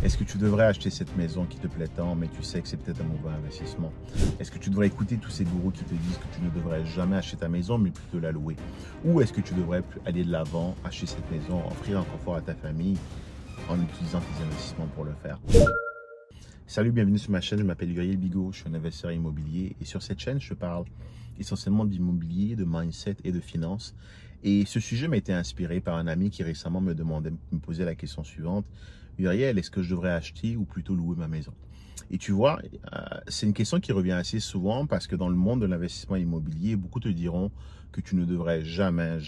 Est-ce que tu devrais acheter cette maison qui te plaît tant, mais tu sais que c'est peut-être un mauvais investissement? Est-ce que tu devrais écouter tous ces gourous qui te disent que tu ne devrais jamais acheter ta maison, mais plutôt la louer? Ou est-ce que tu devrais aller de l'avant, acheter cette maison, offrir un confort à ta famille en utilisant tes investissements pour le faire? Salut, bienvenue sur ma chaîne, je m'appelle Uriel Bigot, je suis un investisseur immobilier et sur cette chaîne, je parle essentiellement d'immobilier, de mindset et de finances. Et ce sujet m'a été inspiré par un ami qui récemment me posait la question suivante: Uriel, est-ce que je devrais acheter ou plutôt louer ma maison? Et tu vois, c'est une question qui revient assez souvent parce que dans le monde de l'investissement immobilier, beaucoup te diront que tu ne devrais jamais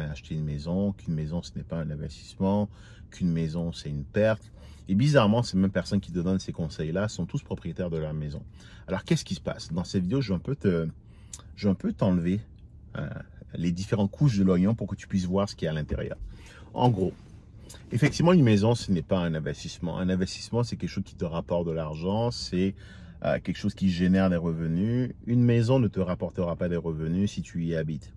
acheter une maison, qu'une maison ce n'est pas un investissement, qu'une maison c'est une perte. Et bizarrement, ces mêmes personnes qui te donnent ces conseils-là sont tous propriétaires de leur maison. Alors, qu'est-ce qui se passe? Dans cette vidéo, je vais un peu t'enlever les différentes couches de l'oignon pour que tu puisses voir ce qu'il y a à l'intérieur. En gros, effectivement, une maison, ce n'est pas un investissement. Un investissement, c'est quelque chose qui te rapporte de l'argent, c'est quelque chose qui génère des revenus. Une maison ne te rapportera pas des revenus si tu y habites.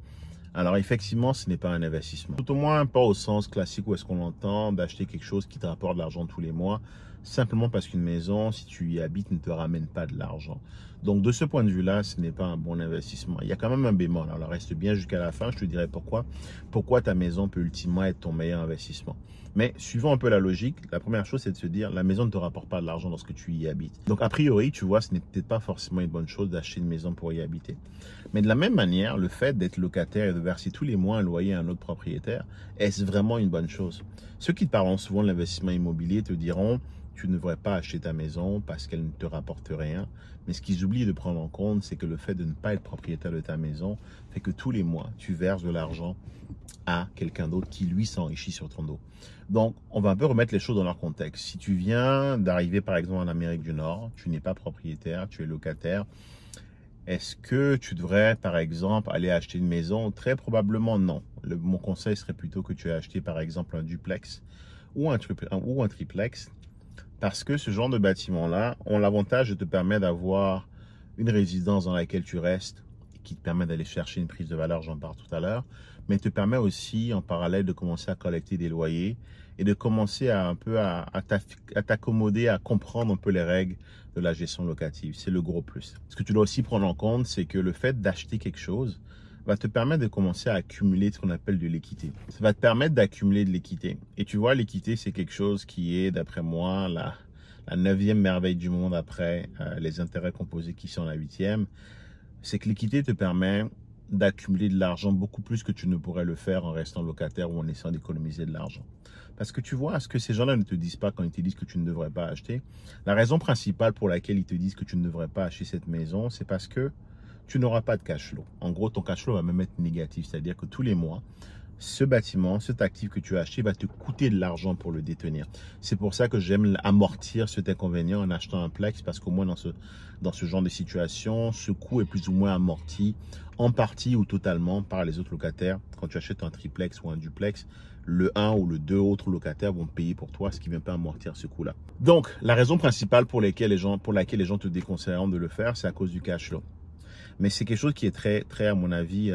Alors effectivement, ce n'est pas un investissement. Tout au moins pas au sens classique où est-ce qu'on entend d'acheter quelque chose qui te rapporte de l'argent tous les mois, simplement parce qu'une maison, si tu y habites, ne te ramène pas de l'argent. Donc de ce point de vue-là, ce n'est pas un bon investissement. Il y a quand même un bémol. Alors reste bien jusqu'à la fin, je te dirai pourquoi. Pourquoi ta maison peut ultimement être ton meilleur investissement. Mais suivant un peu la logique, la première chose, c'est de se dire, la maison ne te rapporte pas de l'argent lorsque tu y habites. Donc a priori, tu vois, ce n'est peut-être pas forcément une bonne chose d'acheter une maison pour y habiter. Mais de la même manière, le fait d'être locataire et de verser tous les mois un loyer à un autre propriétaire, est-ce vraiment une bonne chose? Ceux qui te parleront souvent de l'investissement immobilier te diront, tu ne devrais pas acheter ta maison parce qu'elle ne te rapporte rien. Mais ce qu'ils oublient de prendre en compte, c'est que le fait de ne pas être propriétaire de ta maison fait que tous les mois, tu verses de l'argent à quelqu'un d'autre qui, lui, s'enrichit sur ton dos. Donc, on va un peu remettre les choses dans leur contexte. Si tu viens d'arriver, par exemple, en Amérique du Nord, tu n'es pas propriétaire, tu es locataire, est-ce que tu devrais, par exemple, aller acheter une maison? Très probablement non. Mon conseil serait plutôt que tu aies acheté, par exemple, un duplex ou un triplex, parce que ce genre de bâtiments-là ont l'avantage de te permettre d'avoir une résidence dans laquelle tu restes, qui te permet d'aller chercher une prise de valeur, j'en parle tout à l'heure, mais te permet aussi en parallèle de commencer à collecter des loyers et de commencer à t'accommoder, à comprendre un peu les règles de la gestion locative. C'est le gros plus. Ce que tu dois aussi prendre en compte, c'est que le fait d'acheter quelque chose va te permettre de commencer à accumuler ce qu'on appelle de l'équité. Ça va te permettre d'accumuler de l'équité. Et tu vois, l'équité, c'est quelque chose qui est, d'après moi, la 9e merveille du monde après les intérêts composés qui sont la 8e. C'est que l'équité te permet d'accumuler de l'argent beaucoup plus que tu ne pourrais le faire en restant locataire ou en essayant d'économiser de l'argent. Parce que tu vois, ce que ces gens-là ne te disent pas quand ils te disent que tu ne devrais pas acheter, la raison principale pour laquelle ils te disent que tu ne devrais pas acheter cette maison, c'est parce que tu n'auras pas de cash flow. En gros, ton cash flow va même être négatif, c'est-à-dire que tous les mois, ce bâtiment, cet actif que tu as acheté va te coûter de l'argent pour le détenir. C'est pour ça que j'aime amortir cet inconvénient en achetant un plex, parce qu'au moins dans ce genre de situation, ce coût est plus ou moins amorti en partie ou totalement par les autres locataires. Quand tu achètes un triplex ou un duplex, le 1 ou le 2 autres locataires vont payer pour toi, ce qui ne vient pas amortir ce coût-là. Donc, la raison principale pour laquelle les gens te déconseilleront de le faire, c'est à cause du cash flow. Mais c'est quelque chose qui est très à mon avis,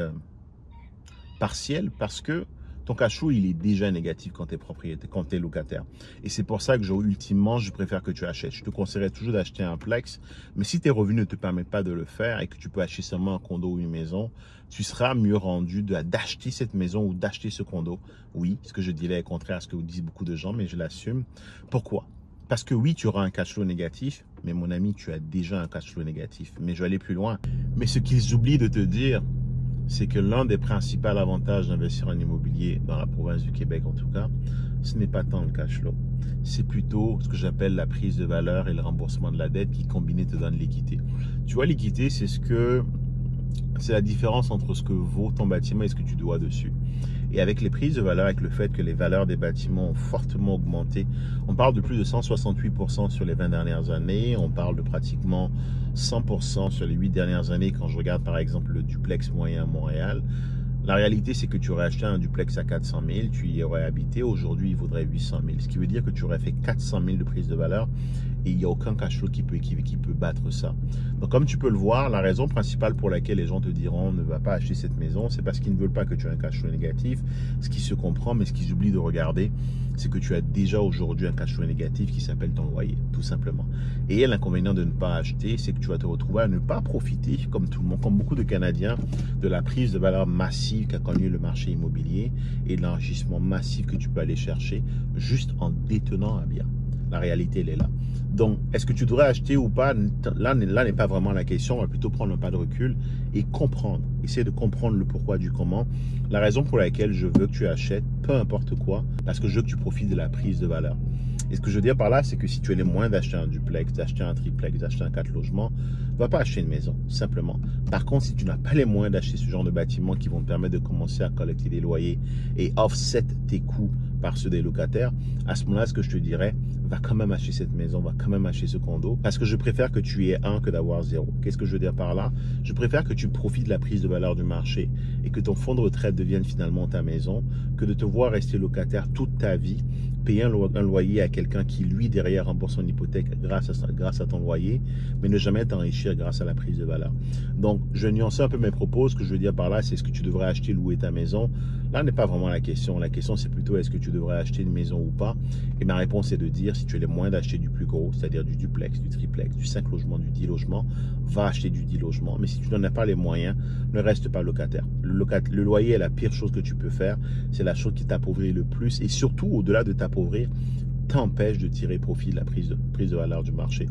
partiel, parce que ton cash flow, il est déjà négatif quand tu es propriétaire, quand tu es locataire. Et c'est pour ça que ultimement, je préfère que tu achètes. Je te conseillerais toujours d'acheter un plex, mais si tes revenus ne te permettent pas de le faire et que tu peux acheter seulement un condo ou une maison, tu seras mieux rendu d'acheter cette maison ou d'acheter ce condo. Oui, ce que je dirais est contraire à ce que disent beaucoup de gens, mais je l'assume. Pourquoi? Parce que oui, tu auras un cash flow négatif, mais mon ami, tu as déjà un cash flow négatif. Mais je vais aller plus loin. Mais ce qu'ils oublient de te dire, c'est que l'un des principaux avantages d'investir en immobilier, dans la province du Québec en tout cas, ce n'est pas tant le cash flow. C'est plutôt ce que j'appelle la prise de valeur et le remboursement de la dette qui, combiné, te donne l'équité. Tu vois, l'équité, c'est la différence entre ce que vaut ton bâtiment et ce que tu dois dessus. Et avec les prises de valeur, avec le fait que les valeurs des bâtiments ont fortement augmenté, on parle de plus de 168% sur les 20 dernières années, on parle de pratiquement 100% sur les 8 dernières années quand je regarde par exemple le duplex moyen à Montréal. La réalité, c'est que tu aurais acheté un duplex à 400 000, tu y aurais habité, aujourd'hui il vaudrait 800 000, ce qui veut dire que tu aurais fait 400 000 de prise de valeur et il n'y a aucun cash flow qui peut battre ça. Donc comme tu peux le voir, la raison principale pour laquelle les gens te diront ne va pas acheter cette maison, c'est parce qu'ils ne veulent pas que tu aies un cash flow négatif, ce qui se comprend, mais ce qu'ils oublient de regarder, c'est que tu as déjà aujourd'hui un cash flow négatif qui s'appelle ton loyer, tout simplement. Et l'inconvénient de ne pas acheter, c'est que tu vas te retrouver à ne pas profiter, comme tout le monde, comme beaucoup de Canadiens, de la prise de valeur massive qu'a connu le marché immobilier et de l'enrichissement massif que tu peux aller chercher juste en détenant un bien. La réalité, elle est là. Donc, est-ce que tu devrais acheter ou pas? Là n'est pas vraiment la question. On va plutôt prendre un pas de recul et comprendre. Essayer de comprendre le pourquoi du comment. La raison pour laquelle je veux que tu achètes, peu importe quoi, parce que je veux que tu profites de la prise de valeur. Et ce que je veux dire par là, c'est que si tu as les moyens d'acheter un duplex, d'acheter un triplex, d'acheter un 4 logements, ne va pas acheter une maison, simplement. Par contre, si tu n'as pas les moyens d'acheter ce genre de bâtiments qui vont te permettre de commencer à collecter des loyers et offset tes coûts par ceux des locataires, à ce moment-là, ce que je te dirais, va quand même acheter cette maison, va quand même acheter ce condo, parce que je préfère que tu aies 1 que d'avoir 0. Qu'est-ce que je veux dire par là? Je préfère que tu profites de la prise de valeur du marché et que ton fonds de retraite devienne finalement ta maison, que de te voir rester locataire toute ta vie, payer un loyer à quelqu'un qui, lui, derrière, rembourse son hypothèque grâce à ton loyer, mais ne jamais t'enrichir grâce à la prise de valeur. Donc, je nuance un peu mes propos. Ce que je veux dire par là, c'est est-ce que tu devrais acheter, louer ta maison? Là n'est pas vraiment la question. La question, c'est plutôt est-ce que tu devrais acheter une maison ou pas? Et ma réponse est de dire, si tu as les moyens d'acheter du plus gros, c'est-à-dire du duplex, du triplex, du 5 logements, du 10 logements, va acheter du 10 logements. Mais si tu n'en as pas les moyens, ne reste pas locataire. Le loyer est la pire chose que tu peux faire. C'est la chose qui t'appauvrit le plus. Et surtout, au-delà de t'appauvrir, t'empêche de tirer profit de la prise de valeur du marché.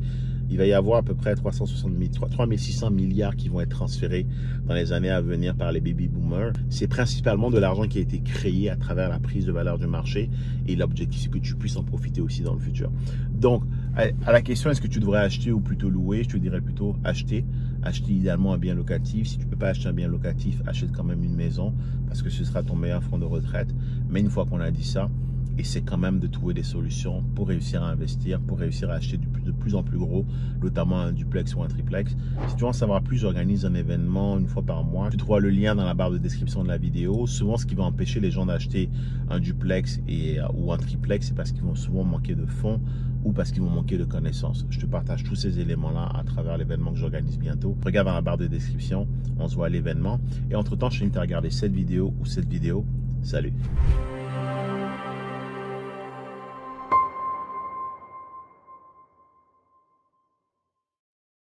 Il va y avoir à peu près 3600 milliards qui vont être transférés dans les années à venir par les baby boomers. C'est principalement de l'argent qui a été créé à travers la prise de valeur du marché et l'objectif c'est que tu puisses en profiter aussi dans le futur. Donc, à la question est-ce que tu devrais acheter ou plutôt louer, je te dirais plutôt acheter. Acheter idéalement un bien locatif. Si tu ne peux pas acheter un bien locatif, achète quand même une maison parce que ce sera ton meilleur fonds de retraite. Mais une fois qu'on a dit ça, essaie quand même de trouver des solutions pour réussir à investir, pour réussir à acheter de plus en plus gros, notamment un duplex ou un triplex. Si tu veux en savoir plus, j'organise un événement une fois par mois. Tu trouveras le lien dans la barre de description de la vidéo. Souvent, ce qui va empêcher les gens d'acheter un duplex ou un triplex, c'est parce qu'ils vont souvent manquer de fonds ou parce qu'ils vont manquer de connaissances. Je te partage tous ces éléments-là à travers l'événement que j'organise bientôt. Regarde dans la barre de description, on se voit à l'événement. Et entre-temps, je t'invite à regarder cette vidéo ou cette vidéo. Salut!